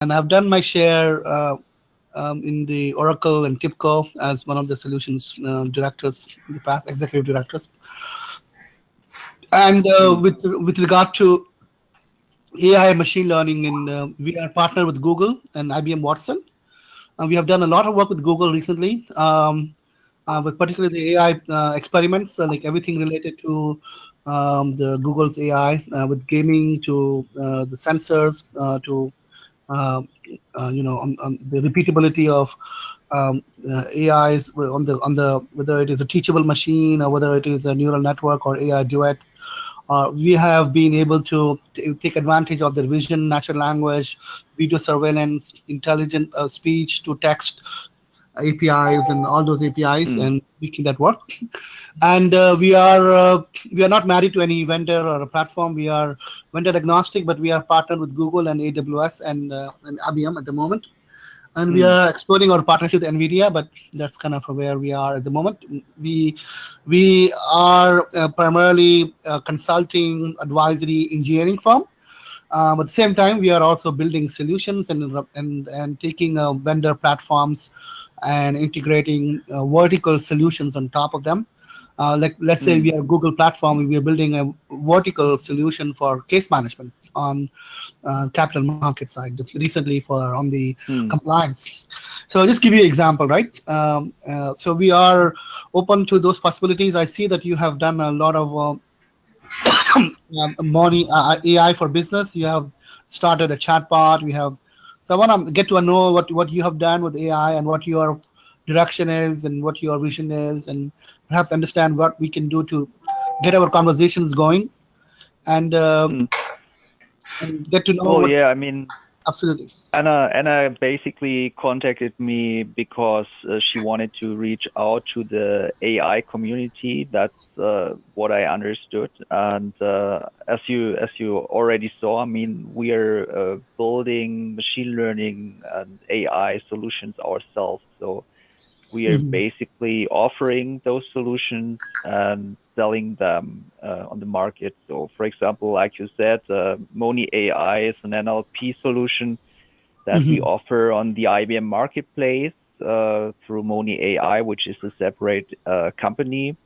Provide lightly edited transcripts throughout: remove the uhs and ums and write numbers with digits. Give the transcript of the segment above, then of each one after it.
and I've done my share in the Oracle and TIBCO as one of the solutions directors in the past, executive directors. And with regard to AI and machine learning, and we are partnered with Google and IBM Watson. We have done a lot of work with Google recently, with particularly the AI experiments, like everything related to the Google's AI, with gaming to the sensors to on the repeatability of AIs on the whether it is a teachable machine or whether it is a neural network or AI duet. We have been able to take advantage of the vision, natural language, video surveillance, intelligent speech to text APIs and all those APIs, and making that work. And we are not married to any vendor or a platform. We are vendor agnostic, but we are partnered with Google and AWS and IBM at the moment. And we are exploring our partnership with NVIDIA, but that's kind of where we are at the moment. We are primarily a consulting, advisory, engineering firm. At the same time, we are also building solutions and taking vendor platforms and integrating vertical solutions on top of them. Like let's say we are a Google platform, we are building a vertical solution for case management on capital market side recently for on the compliance. So I'll just give you an example, right? So we are open to those possibilities. I see that you have done a lot of money AI for business. You have started a chatbot. We have, so I want to get to know what you have done with AI and what your direction is and what your vision is, and perhaps understand what we can do to get our conversations going and get to know. Well, yeah, I mean, absolutely. Anna basically contacted me because she wanted to reach out to the AI community. That's what I understood. And as you already saw, I mean, we are building machine learning and AI solutions ourselves. So we are basically offering those solutions and selling them on the market. So, for example, like you said, Moni AI is an NLP solution that we offer on the IBM marketplace through Moni AI, which is a separate company.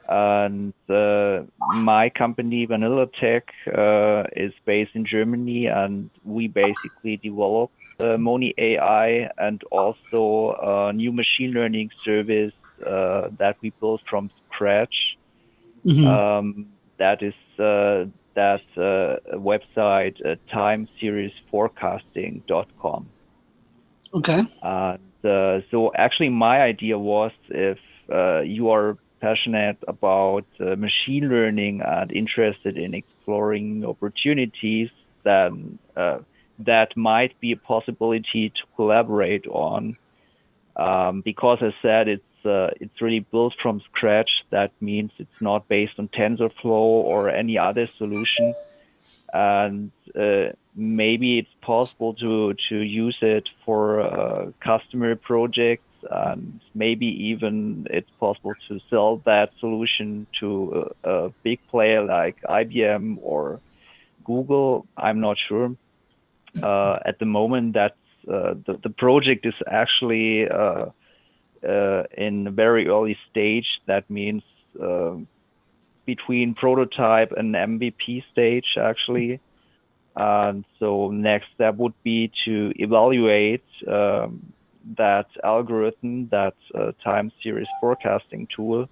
And my company, Vanilla Tech, is based in Germany, and we basically develop Moni AI and also a new machine learning service that we built from scratch. That is that website, timeseriesforecasting.com. Okay. So actually my idea was, if you are passionate about machine learning and interested in exploring opportunities, then that might be a possibility to collaborate on. Because as I said, it's really built from scratch. That means it's not based on TensorFlow or any other solution. And maybe it's possible to use it for customer projects, and maybe even it's possible to sell that solution to a big player like IBM or Google. I'm not sure. At the moment, that's the project is actually in a very early stage. That means between prototype and MVP stage, actually. And so next step would be to evaluate that algorithm, that time series forecasting tool,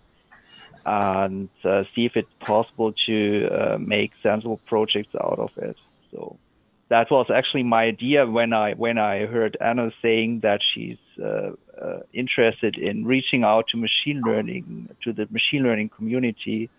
and see if it's possible to make sensible projects out of it. So that was actually my idea when I heard Anna saying that she's interested in reaching out to machine learning, to the machine learning community.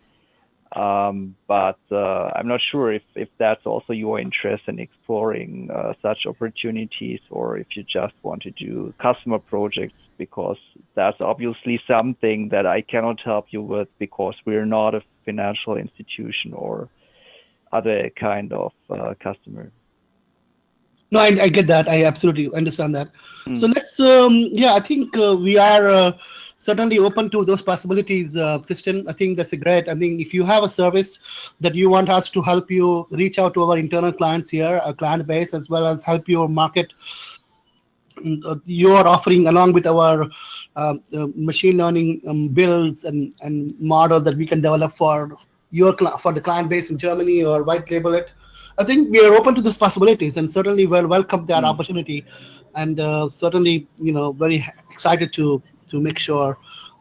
But I'm not sure if that's also your interest in exploring such opportunities, or if you just want to do customer projects, because that's obviously something that I cannot help you with, because we're not a financial institution or other kind of customer. No, I get that. I absolutely understand that. So let's, I think we are certainly open to those possibilities, Kristen. I think that's a great. I think if you have a service that you want us to help you reach out to our internal clients here, our client base, as well as help you market your offering along with our machine learning builds and model that we can develop for for the client base in Germany or white label it. I think we are open to these possibilities and certainly will welcome that Mm. opportunity, and certainly very excited to make sure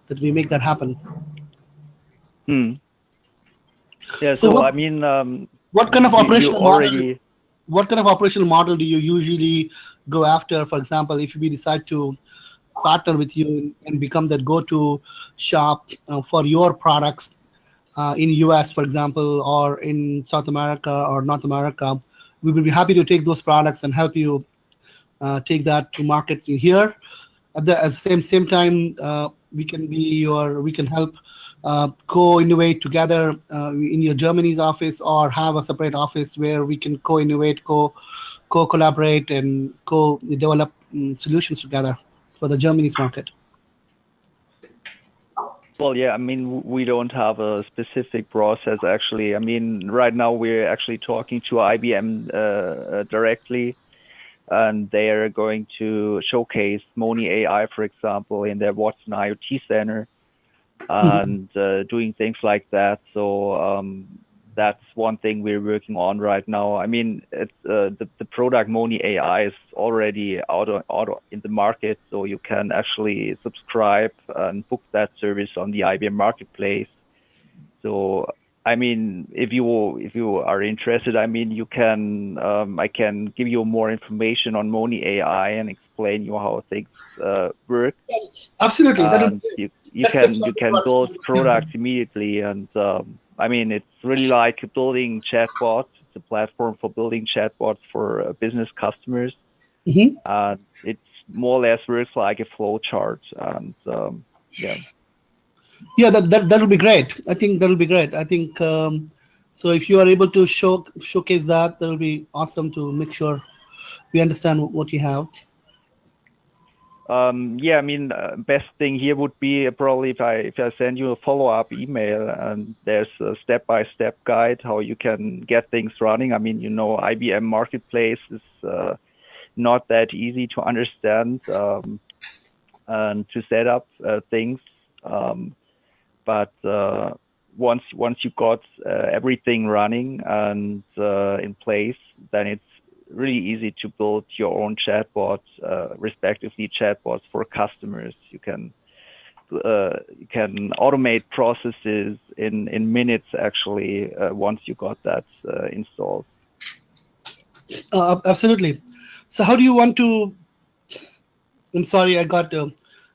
that we make that happen. Mm. Yeah. So So I mean, what kind of you operational model already. what kind of operational model do you usually go after? For example, if we decide to partner with you and become that go-to shop for your products in US, for example, or in South America or North America, we will be happy to take those products and help you take that to markets in here. At the same time, we can help co-innovate together in your Germany's office, or have a separate office where we can co-innovate, co-collaborate, and co-develop solutions together for the Germany's market. Well, yeah, I mean, we don't have a specific process actually. I mean, right now we're actually talking to IBM directly, and they are going to showcase Moni AI, for example, in their Watson IoT Center, and doing things like that. So that's one thing we're working on right now. I mean, it's the product Moni AI is already out in the market, so you can actually subscribe and book that service on the IBM Marketplace. So I mean, if you are interested, I mean, you can I can give you more information on Moni AI and explain you how things work, Absolutely, that would and be great. you Let's can talk build about. products immediately. And I mean, it's really like building chatbots. It's a platform for building chatbots for business customers, Mhm. and it's more or less works like a flow chart. And yeah. Yeah, that will be great. I think that will be great. I think so. If you are able to showcase that, that will be awesome to make sure we understand what you have. Yeah, I mean, best thing here would be probably if I send you a follow-up email, and there's a step-by-step guide how you can get things running. I mean, IBM Marketplace is not that easy to understand, and to set up things. But once you got everything running and in place, then it's really easy to build your own chatbots, respectively chatbots for customers. You can automate processes in minutes actually, once you got that installed. Absolutely. So, how do you want to? I'm sorry, I got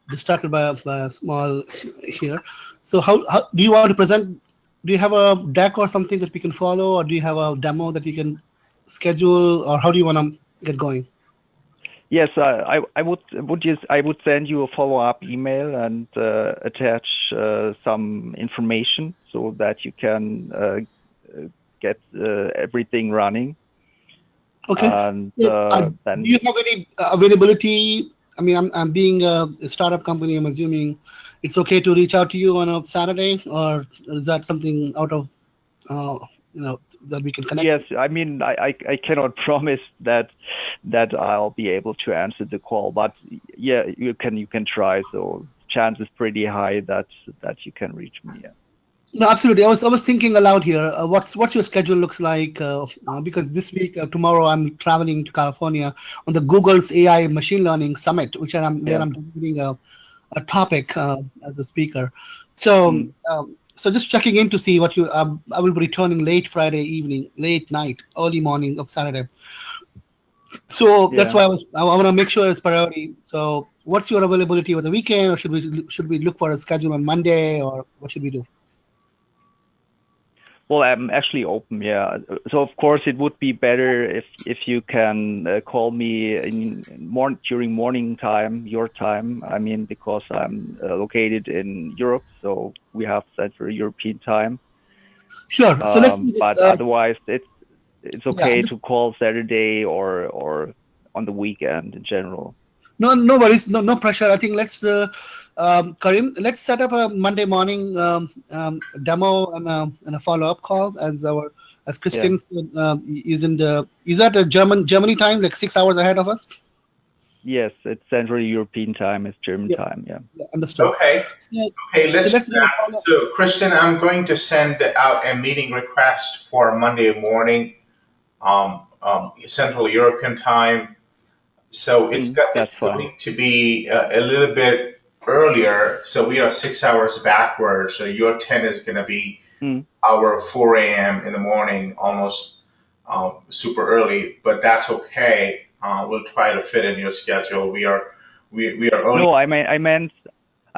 distracted by a small here. So, how do you want to present? Do you have a deck or something that we can follow, or do you have a demo that you can schedule, or how do you want to get going? Yes, I would send you a follow-up email and attach some information so that you can get everything running. Okay. And Yeah, do then you have any availability? I mean, I'm being a startup company. I'm assuming it's okay to reach out to you on a Saturday, or is that something out of uh, that we can connect yes, with? I mean, I cannot promise that I'll be able to answer the call, but yeah, you can try. So chance is pretty high that you can reach me. Yeah. No, absolutely. I was thinking aloud here. What's your schedule looks like? Because this week, tomorrow, I'm traveling to California on the Google's AI Machine Learning Summit, which where Yeah. I'm delivering a topic as a speaker. So, Mm. so just checking in to see what you. I will be returning late Friday evening, late night, early morning of Saturday. So that's Yeah. why I want to make sure it's priority. So, what's your availability over the weekend, or should we look for a schedule on Monday, or what should we do? Well, I'm actually open, yeah. So of course it would be better if you can call me during morning time, your time. I mean, because I'm located in Europe, so we have Central European time. Sure. So let's do this. But otherwise, it's Yeah. okay to call Saturday or on the weekend in general. No, no worries. No, no pressure. I think let's Karim, let's set up a Monday morning demo and a follow-up call as Yeah. Christian's is that a Germany time, like 6 hours ahead of us? Yes, it's Central European time. It's German Yeah, time. Yeah. yeah, understood. Okay. So, Okay, so let's do let's do a that. follow-up. So, Christian, I'm going to send out a meeting request for Monday morning, Central European time. So it's That's fine. going to be a little bit earlier. So we are 6 hours backwards. So your 10 is going to be Mm. our 4 a.m. in the morning, almost super early. But that's okay. We'll try to fit in your schedule. We are early. No, I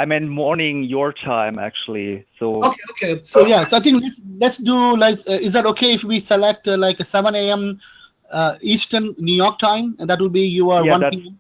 meant morning your time actually. So Okay. So yeah, so I think let's do like, is that okay if we select like a 7 a.m. Eastern New York time, and that will be your yeah, 1 p.m.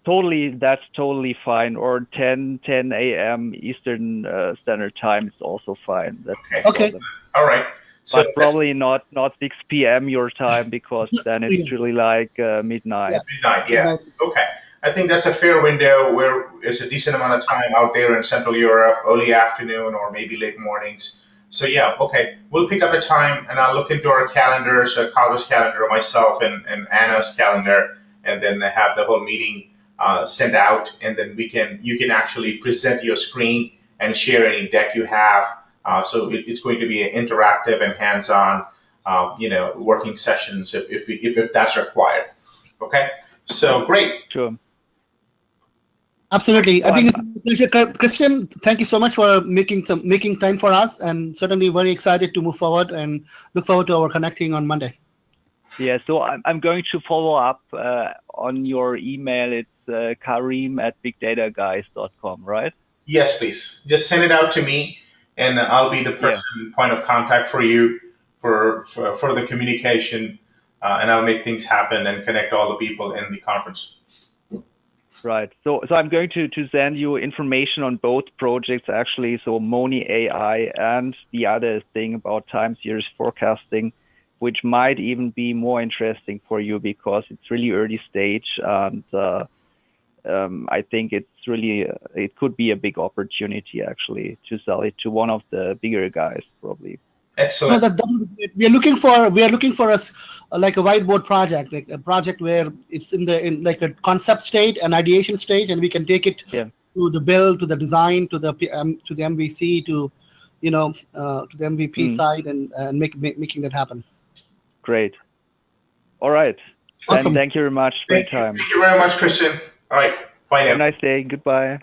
that's totally fine. Or 10 a.m. Eastern Standard Time is also fine. That's no Okay. Okay. problem. All right. So But probably not 6 p.m. your time, because then Yeah. it's really like Yeah. midnight. midnight, yeah. Midnight. Okay. I think that's a fair window where it's a decent amount of time out there in Central Europe, early afternoon or maybe late mornings. So yeah, okay. We'll pick up a time and I'll look into our calendars, Carlos' calendar, myself and Anna's calendar, and then have the whole meeting sent out, and then you can actually present your screen and share any deck you have. So it's going to be an interactive and hands-on, working sessions if that's required. Okay. So great. Sure. Absolutely. So I think it's a pleasure, Christian. Thank you so much for making time for us, and certainly very excited to move forward and look forward to our connecting on Monday. yeah, so I'm going to follow up on your email. It's karim@bigdataguys.com, right? Yes, please. Just send it out to me, and I'll be the Yeah. point of contact for you for the communication, and I'll make things happen and connect all the people in the conference. Right. So I'm going to send you information on both projects actually. So Moni AI and the other thing about time series forecasting, which might even be more interesting for you because it's really early stage, and I think it could be a big opportunity actually to sell it to one of the bigger guys probably. No, Excellent. that would be great. We are looking for us like a whiteboard project, like a project where it's in like a concept state, an ideation stage, and we can take it Yeah. to the build, to the design, to the MVC, to to the MVP side, and making that happen. Great. All right. Awesome. And thank you very much for your Thank you. time. Thank you very much, Christian. All right. Bye now. Have a nice day. Goodbye.